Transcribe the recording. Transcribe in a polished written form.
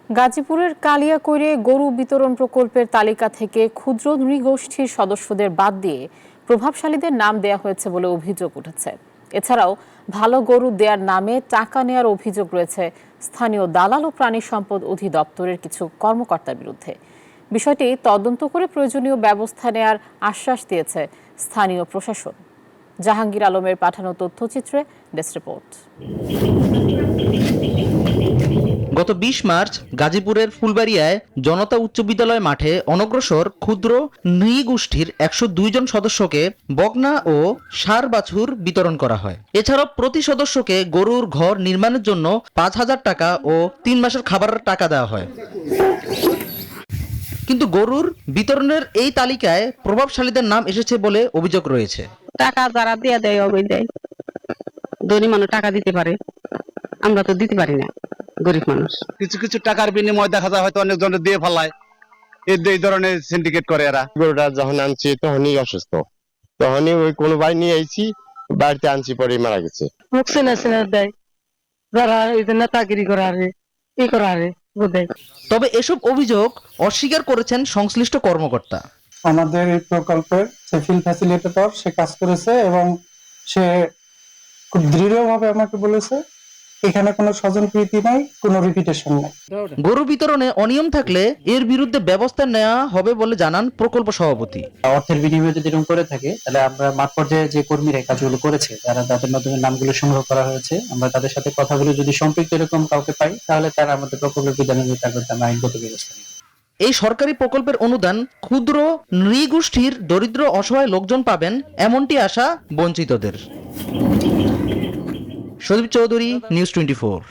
গাজীপুরের কালিয়াকৈরে গরু বিতরণ প্রকল্পের তালিকা থেকে ক্ষুদ্র নৃগোষ্ঠীর সদস্যদের বাদ দিয়ে প্রভাবশালীদের নাম দেয়া হয়েছে বলে অভিযোগ উঠেছে। এছাড়াও ভালো গরু দেওয়ার নামে টাকা নেয়ার অভিযোগ রয়েছে স্থানীয় দালাল ও প্রাণী সম্পদ অধিদপ্তরের কিছু কর্মকর্তার বিরুদ্ধে। বিষয়টি তদন্ত করে প্রয়োজনীয় ব্যবস্থা নেয়ার আশ্বাস দিয়েছে স্থানীয় প্রশাসন। জাহাঙ্গীর আলমের পাঠানো তথ্যচিত্রে ডেস্ক রিপোর্ট। গত ২০ মার্চ গাজীপুরের ফুলবাড়িয়ায় জনতা উচ্চ বিদ্যালয় মাঠে অনগ্রসর ক্ষুদ্র নৃগোষ্ঠীর ১০২ জন সদস্যকে বকনা ও ষাঁড় বাছুর বিতরণ করা হয়। এছাড়াও প্রতি সদস্যকে গরুর ঘর নির্মাণের জন্য ৫,০০০ টাকা ও ৩ মাসের খাবারের টাকা দেওয়া হয়। কিন্তু গরুর বিতরণের এই তালিকায় প্রভাবশালীদের নাম এসেছে বলে অভিযোগ রয়েছে। টাকা যারা দিয়ে দেয় ওই দেয়, ধনী মানুষ টাকা দিতে পারে, আমরা তো দিতে পারি না, গরিব মানুষ। কিছু কিছু টাকার বিনিময়ে দেখা যায় হয়তো অনেকজন দিয়ে ফেলায়, এই ধরনের সিন্ডিকেট করে এরা। গরুটা যখন আনছি তখনই অসুস্থ, তখনই ওই কোনো ভাই নিয়ে আইছি, বাড়িতে আনছি পরে মারা গেছে। মুখ চেনা দেয় যারা এই যে নেতাগিরি করে আরে কি করে আরে দেয়। তবে এসব অভিযোগ অস্বীকার করেছেন সংশ্লিষ্ট কর্মকর্তা। আমাদের এই প্রকল্পের যে ফিল্ড ফ্যাসিলিটেটর সে কাজ করেছে এবং সে খুব দৃঢ়ভাবে আমাকে বলেছে এখানে কোনো স্বজনপ্রীতি নাই, কোনো রিপিটেশন নাই। গরু বিতরণে অনিয়ম থাকলে এর বিরুদ্ধে ব্যবস্থা নেওয়া হবে বলে জানান প্রকল্প সভাপতি। অর্থের বিনিময়ে যদি এরকম করে থাকে তাহলে আমরা মাঠ পর্যায়ে যে কর্মীরা কাজগুলো করেছে, যারা তাদের মাধ্যমে নামগুলো সংগ্রহ করা হয়েছে, আমরা তাদের সাথে কথা বলে যদি সম্পৃক্ত এরকম কাউকে পাই তাহলে তারা আমাদের প্রকল্পের বিধানের বিরুদ্ধে আমরা আইনগত ব্যবস্থা নিই। এই সরকারি প্রকল্পের অনুদান ক্ষুদ্র নৃগোষ্ঠীর দরিদ্র অসহায় লোকজন পাবেন এমনটি আশা বঞ্চিতদের। সদীপ চৌধুরী, নিউজ 24।